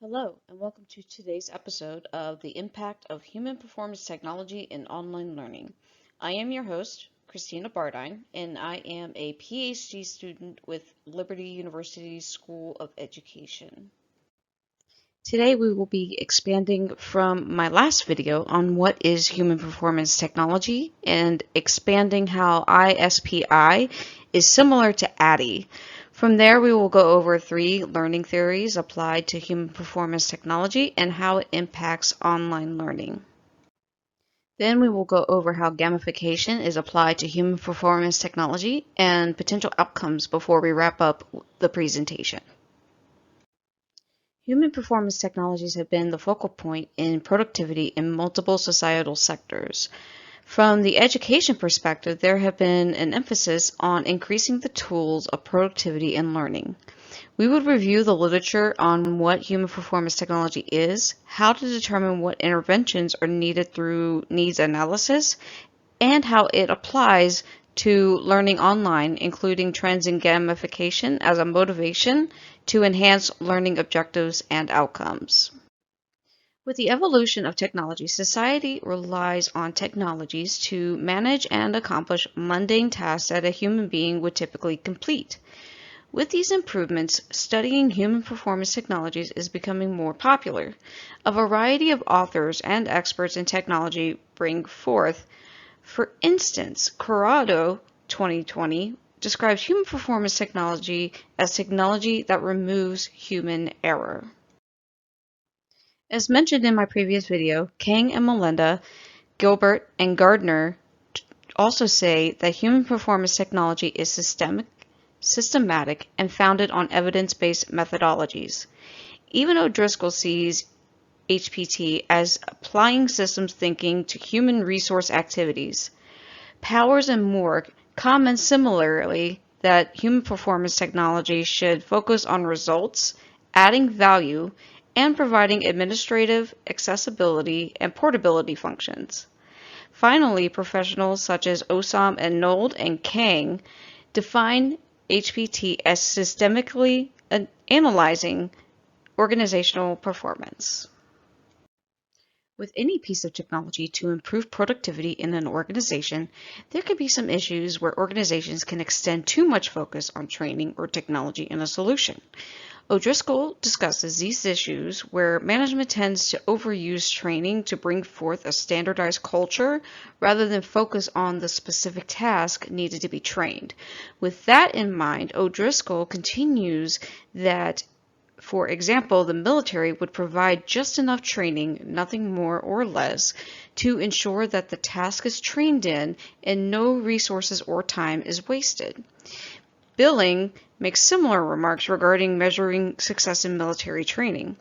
Hello, and welcome to today's episode of the Impact of Human Performance Technology in Online Learning. I am your host, Christina Bardine, and I am a PhD student with Liberty University School of Education. Today we will be expanding from my last video on what is human performance technology and expanding how ISPI is similar to ADDIE. From there, we will go over 3 learning theories applied to human performance technology and how it impacts online learning. Then we will go over how gamification is applied to human performance technology and potential outcomes before we wrap up the presentation. Human performance technologies have been the focal point in productivity in multiple societal sectors. From the education perspective, there have been an emphasis on increasing the tools of productivity and learning. We would review the literature on what human performance technology is, how to determine what interventions are needed through needs analysis, and how it applies to learning online, including trends in gamification as a motivation to enhance learning objectives and outcomes. With the evolution of technology, society relies on technologies to manage and accomplish mundane tasks that a human being would typically complete. With these improvements, studying human performance technologies is becoming more popular. A variety of authors and experts in technology bring forth. For instance, Corrado 2020 describes human performance technology as technology that removes human error. As mentioned in my previous video, Kang and Melinda, Gilbert, and Gardner also say that human performance technology is systematic, and founded on evidence-based methodologies. Even O'Driscoll sees HPT as applying systems thinking to human resource activities. Powers and Moore comment similarly that human performance technology should focus on results, adding value, and providing administrative, accessibility, and portability functions. Finally, professionals such as Osam and Nold and Kang define HPT as systemically analyzing organizational performance. With any piece of technology to improve productivity in an organization, there can be some issues where organizations can extend too much focus on training or technology in a solution. O'Driscoll discusses these issues where management tends to overuse training to bring forth a standardized culture rather than focus on the specific task needed to be trained. With that in mind, O'Driscoll continues that, for example, the military would provide just enough training, nothing more or less, to ensure that the task is trained in and no resources or time is wasted. Billing makes similar remarks regarding measuring success in military training.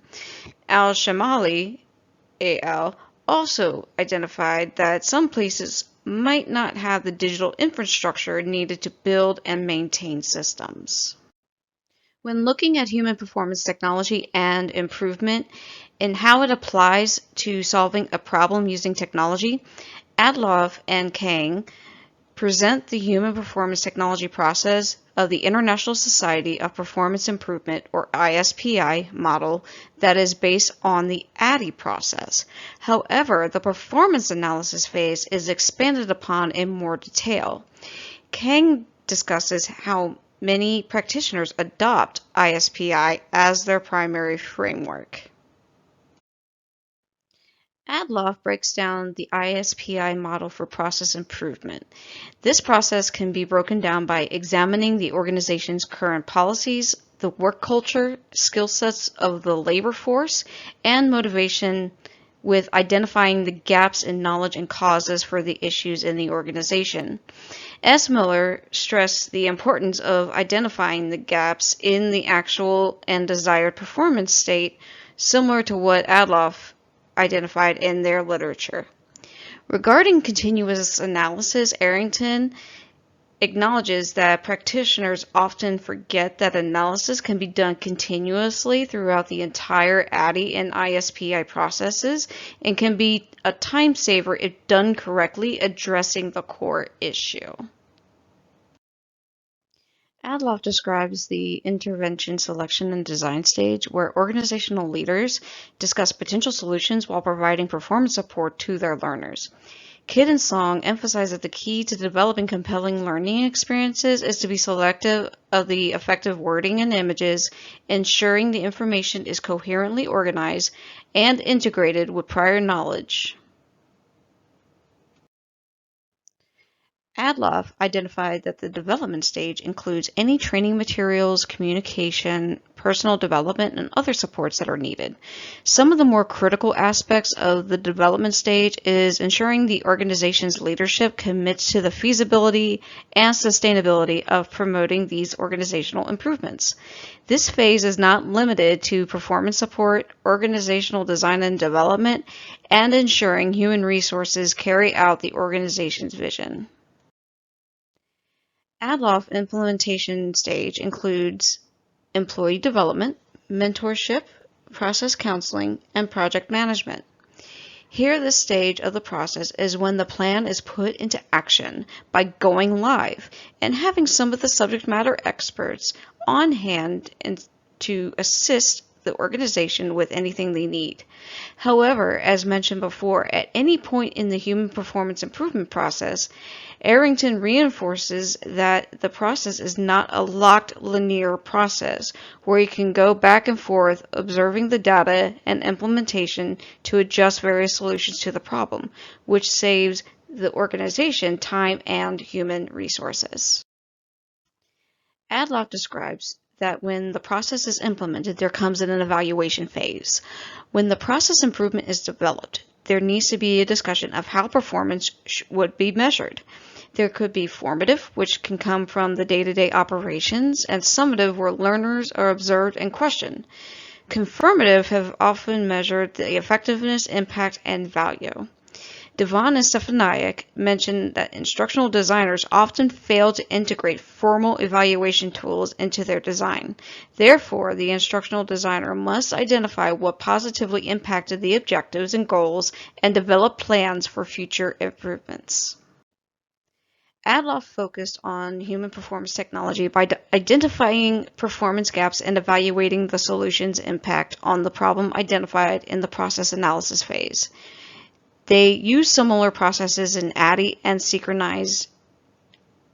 Al-Shamali al. also identified that some places might not have the digital infrastructure needed to build and maintain systems. When looking at human performance technology and improvement and how it applies to solving a problem using technology, Adloff and Kang present the human performance technology process of the International Society of Performance Improvement, or ISPI, model that is based on the ADDIE process. However, the performance analysis phase is expanded upon in more detail. Kang discusses how many practitioners adopt ISPI as their primary framework. Adloff breaks down the ISPI model for process improvement. This process can be broken down by examining the organization's current policies, the work culture, skill sets of the labor force, and motivation, with identifying the gaps in knowledge and causes for the issues in the organization. S. Miller stressed the importance of identifying the gaps in the actual and desired performance state, similar to what Adloff identified in their literature. Regarding continuous analysis, Arrington acknowledges that practitioners often forget that analysis can be done continuously throughout the entire ADDIE and ISPI processes and can be a time saver if done correctly, addressing the core issue. Adloff describes the intervention selection and design stage where organizational leaders discuss potential solutions while providing performance support to their learners. Kidd and Song emphasize that the key to developing compelling learning experiences is to be selective of the effective wording and images, ensuring the information is coherently organized and integrated with prior knowledge. Adloff identified that the development stage includes any training materials, communication, personal development, and other supports that are needed. Some of the more critical aspects of the development stage is ensuring the organization's leadership commits to the feasibility and sustainability of promoting these organizational improvements. This phase is not limited to performance support, organizational design and development, and ensuring human resources carry out the organization's vision. Adloff implementation stage includes employee development, mentorship, process counseling, and project management. Here, this stage of the process is when the plan is put into action by going live and having some of the subject matter experts on hand to assist the organization with anything they need. However, as mentioned before, at any point in the human performance improvement process, Arrington reinforces that the process is not a locked linear process where you can go back and forth observing the data and implementation to adjust various solutions to the problem, which saves the organization time and human resources. Adloff describes that when the process is implemented, there comes an evaluation phase. When the process improvement is developed, there needs to be a discussion of how performance would be measured. There could be formative, which can come from the day-to-day operations, and summative, where learners are observed and questioned. Confirmative have often measured the effectiveness, impact, and value. Devon and Stefaniak mentioned that instructional designers often fail to integrate formal evaluation tools into their design. Therefore, the instructional designer must identify what positively impacted the objectives and goals and develop plans for future improvements. Adloff focused on human performance technology by identifying performance gaps and evaluating the solution's impact on the problem identified in the process analysis phase. They use similar processes in ADDIE and synchronized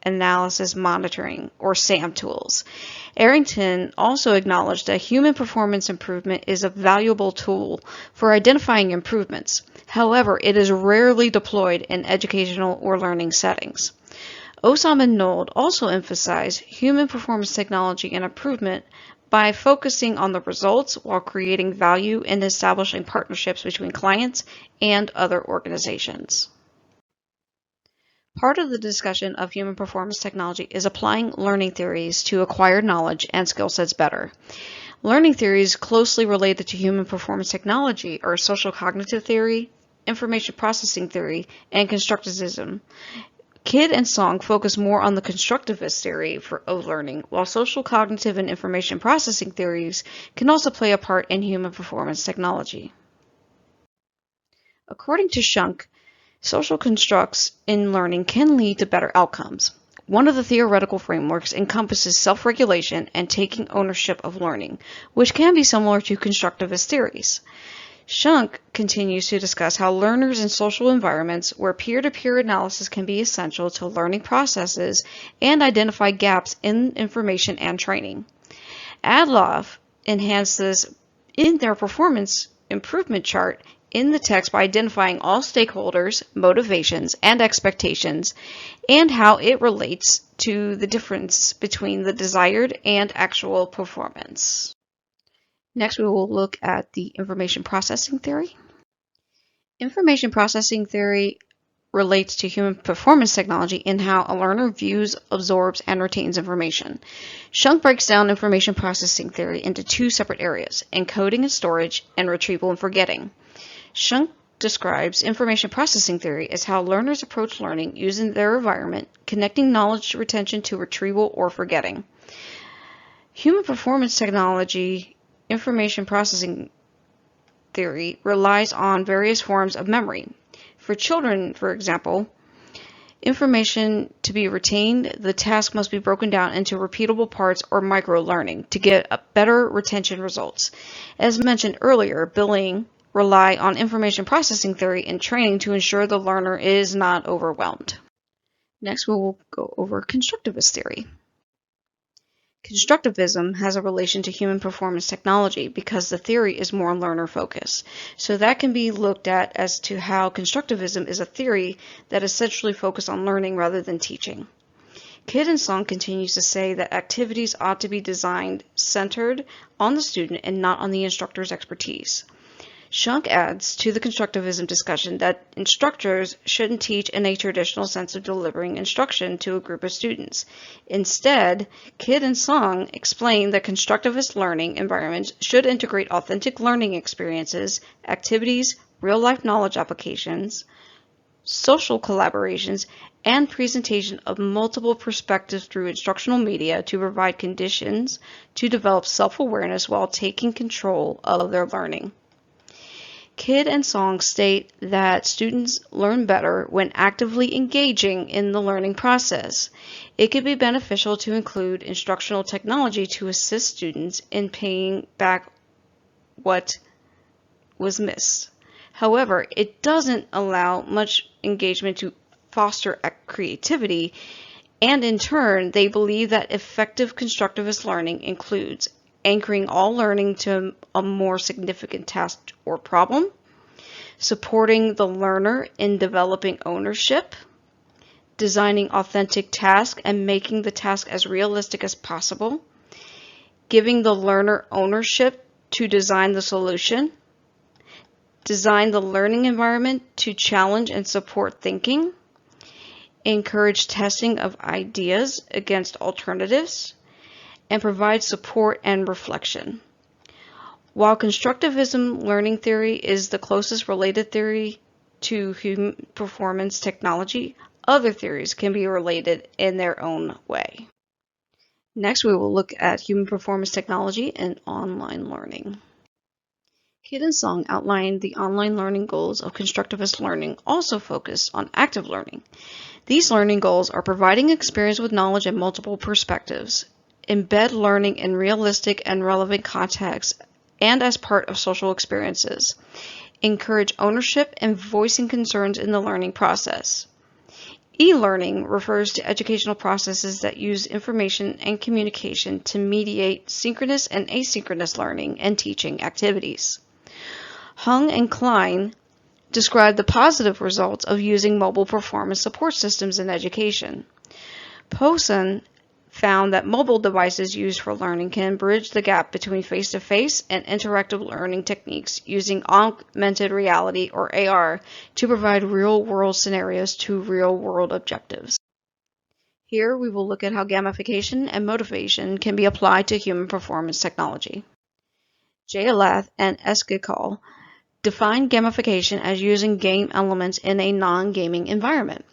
analysis monitoring, or SAM tools. Arrington also acknowledged that human performance improvement is a valuable tool for identifying improvements. However, it is rarely deployed in educational or learning settings. Osam and Nold also emphasize human performance technology and improvement by focusing on the results while creating value and establishing partnerships between clients and other organizations. Part of the discussion of human performance technology is applying learning theories to acquire knowledge and skill sets better. Learning theories closely related to human performance technology are social cognitive theory, information processing theory, and constructivism. Kidd and Song focus more on the constructivist theory of learning, while social cognitive and information processing theories can also play a part in human performance technology. According to Shunk, social constructs in learning can lead to better outcomes. One of the theoretical frameworks encompasses self-regulation and taking ownership of learning, which can be similar to constructivist theories. Shunk continues to discuss how learners in social environments where peer-to-peer analysis can be essential to learning processes and identify gaps in information and training. Adloff enhanced this in their performance improvement chart in the text by identifying all stakeholders, motivations, and expectations, and how it relates to the difference between the desired and actual performance. Next, we will look at the information processing theory. Information processing theory relates to human performance technology in how a learner views, absorbs, and retains information. Shunk breaks down information processing theory into two separate areas, encoding and storage, and retrieval and forgetting. Shunk describes information processing theory as how learners approach learning using their environment, connecting knowledge retention to retrieval or forgetting. Human performance technology information processing theory relies on various forms of memory. For children, for example, information to be retained, the task must be broken down into repeatable parts or micro-learning to get better retention results. As mentioned earlier, billing rely on information processing theory and training to ensure the learner is not overwhelmed. Next, we will go over constructivist theory. Constructivism has a relation to human performance technology because the theory is more learner-focused. So that can be looked at as to how constructivism is a theory that is centrally focused on learning rather than teaching. Kidd and Song continues to say that activities ought to be designed centered on the student and not on the instructor's expertise. Shunk adds to the constructivism discussion that instructors shouldn't teach in a traditional sense of delivering instruction to a group of students. Instead, Kidd and Song explain that constructivist learning environments should integrate authentic learning experiences, activities, real-life knowledge applications, social collaborations, and presentation of multiple perspectives through instructional media to provide conditions to develop self-awareness while taking control of their learning. Kidd and Song state that students learn better when actively engaging in the learning process. It could be beneficial to include instructional technology to assist students in paying back what was missed. However, it doesn't allow much engagement to foster creativity, and in turn, they believe that effective constructivist learning includes anchoring all learning to a more significant task or problem, supporting the learner in developing ownership, designing authentic tasks and making the task as realistic as possible, giving the learner ownership to design the solution, design the learning environment to challenge and support thinking, encourage testing of ideas against alternatives, and provide support and reflection. While constructivism learning theory is the closest related theory to human performance technology, other theories can be related in their own way. Next, we will look at human performance technology and online learning. Kidd and Song outlined the online learning goals of constructivist learning, also focused on active learning. These learning goals are providing experience with knowledge in multiple perspectives, embed learning in realistic and relevant contexts, and as part of social experiences, encourage ownership and voicing concerns in the learning process. E-learning refers to educational processes that use information and communication to mediate synchronous and asynchronous learning and teaching activities. Hung and Klein describe the positive results of using mobile performance support systems in education. Posen found that mobile devices used for learning can bridge the gap between face-to-face and interactive learning techniques using augmented reality or AR to provide real-world scenarios to real-world objectives. Here we will look at how gamification and motivation can be applied to human performance technology. Jayalath and Eskikal define gamification as using game elements in a non-gaming environment.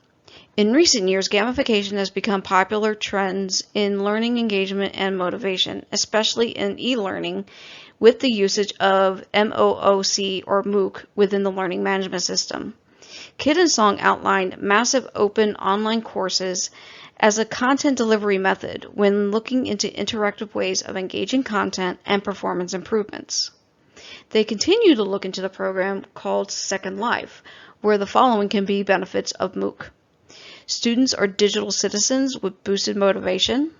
In recent years, gamification has become popular trends in learning engagement and motivation, especially in e-learning, with the usage of MOOC or MOOC within the learning management system. Kidd and Song outlined massive open online courses as a content delivery method when looking into interactive ways of engaging content and performance improvements. They continue to look into the program called Second Life, where the following can be benefits of MOOC. Students are digital citizens with boosted motivation,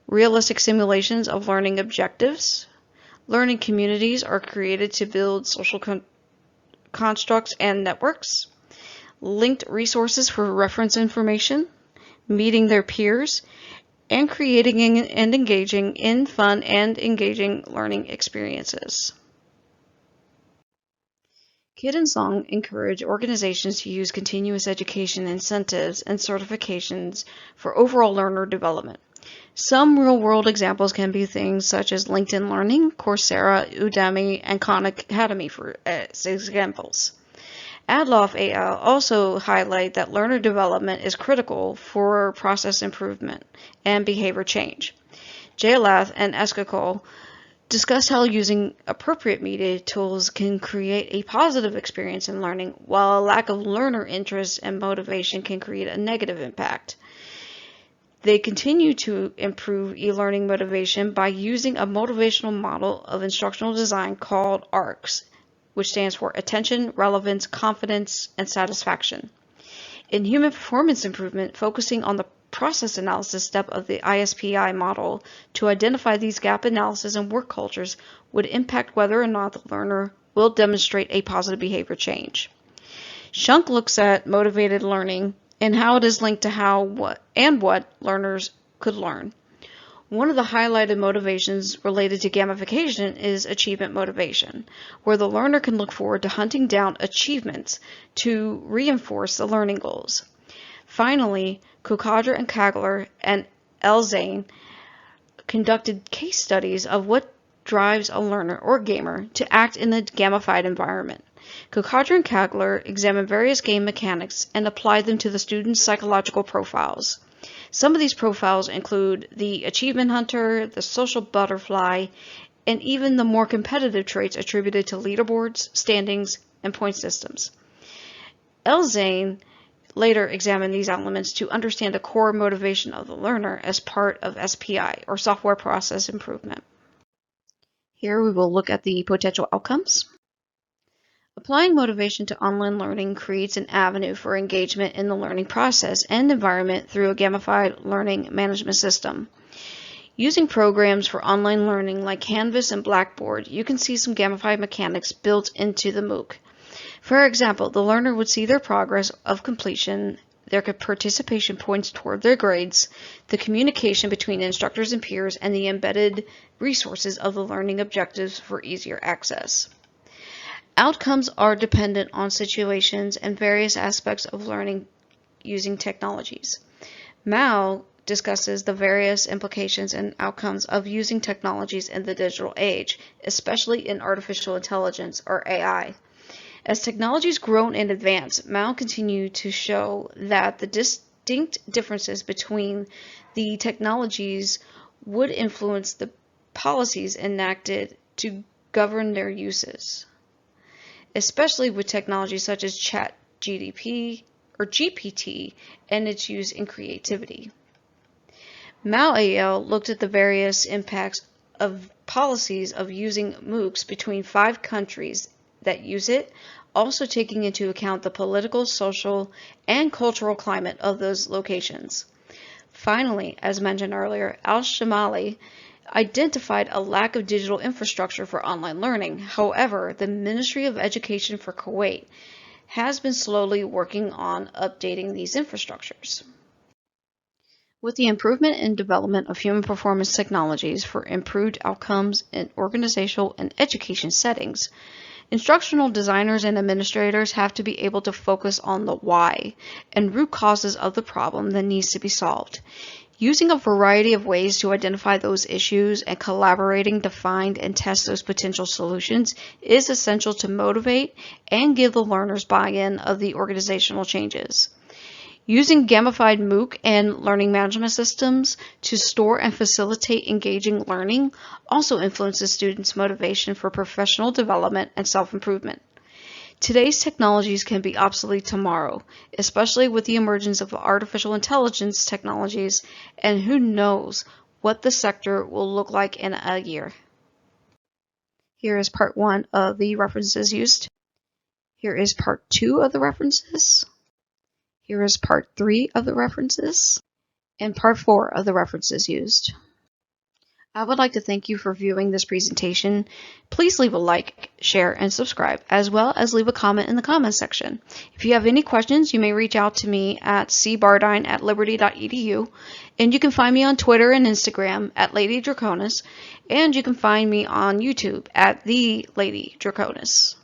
realistic simulations of learning objectives, learning communities are created to build social constructs and networks, linked resources for reference information, meeting their peers, and creating and engaging in fun and engaging learning experiences. Kidd and Song encourage organizations to use continuous education incentives and certifications for overall learner development. Some real-world examples can be things such as LinkedIn Learning, Coursera, Udemy, and Khan Academy for examples. Adloff et al. Also highlight that learner development is critical for process improvement and behavior change. Jayalath and Eskikal discuss how using appropriate media tools can create a positive experience in learning, while a lack of learner interest and motivation can create a negative impact. They continue to improve e-learning motivation by using a motivational model of instructional design called ARCS, which stands for Attention, Relevance, Confidence, and Satisfaction. In human performance improvement, focusing on the process analysis step of the ISPI model to identify these gap analysis and work cultures would impact whether or not the learner will demonstrate a positive behavior change. Shunk looks at motivated learning and how it is linked to what learners could learn. One of the highlighted motivations related to gamification is achievement motivation, where the learner can look forward to hunting down achievements to reinforce the learning goals. Finally, Kokadra and Kagler and Elzane conducted case studies of what drives a learner or gamer to act in a gamified environment. Kokadra and Kagler examined various game mechanics and applied them to the students' psychological profiles. Some of these profiles include the achievement hunter, the social butterfly, and even the more competitive traits attributed to leaderboards, standings, and point systems. Elzane later examined these elements to understand the core motivation of the learner as part of SPI, or software process improvement. Here we will look at the potential outcomes. Applying motivation to online learning creates an avenue for engagement in the learning process and environment through a gamified learning management system. Using programs for online learning like Canvas and Blackboard, you can see some gamified mechanics built into the MOOC. For example, the learner would see their progress of completion, their participation points toward their grades, the communication between instructors and peers, and the embedded resources of the learning objectives for easier access. Outcomes are dependent on situations and various aspects of learning using technologies. Mao discusses the various implications and outcomes of using technologies in the digital age, especially in artificial intelligence, or AI. As technologies grow and advance, Mao continued to show that the distinct differences between the technologies would influence the policies enacted to govern their uses, especially with technologies such as ChatGPT or GPT and its use in creativity. Mao et al. Looked at the various impacts of policies of using MOOCs between 5 countries that use it, also taking into account the political, social, and cultural climate of those locations. Finally, as mentioned earlier, Al-Shamali identified a lack of digital infrastructure for online learning. However, the Ministry of Education for Kuwait has been slowly working on updating these infrastructures. With the improvement and development of human performance technologies for improved outcomes in organizational and education settings, instructional designers and administrators have to be able to focus on the why and root causes of the problem that needs to be solved. Using a variety of ways to identify those issues and collaborating to find and test those potential solutions is essential to motivate and give the learners buy-in of the organizational changes. Using gamified MOOC and learning management systems to store and facilitate engaging learning also influences students' motivation for professional development and self-improvement. Today's technologies can be obsolete tomorrow, especially with the emergence of artificial intelligence technologies, and who knows what the sector will look like in a year. Here is part 1 of the references used. Here is part 2 of the references. Here is part 3 of the references, and part 4 of the references used. I would like to thank you for viewing this presentation. Please leave a like, share, and subscribe, as well as leave a comment in the comments section. If you have any questions, you may reach out to me at cbardine@liberty.edu, and you can find me on Twitter and Instagram at Lady Draconis, and you can find me on YouTube at The Lady Draconis.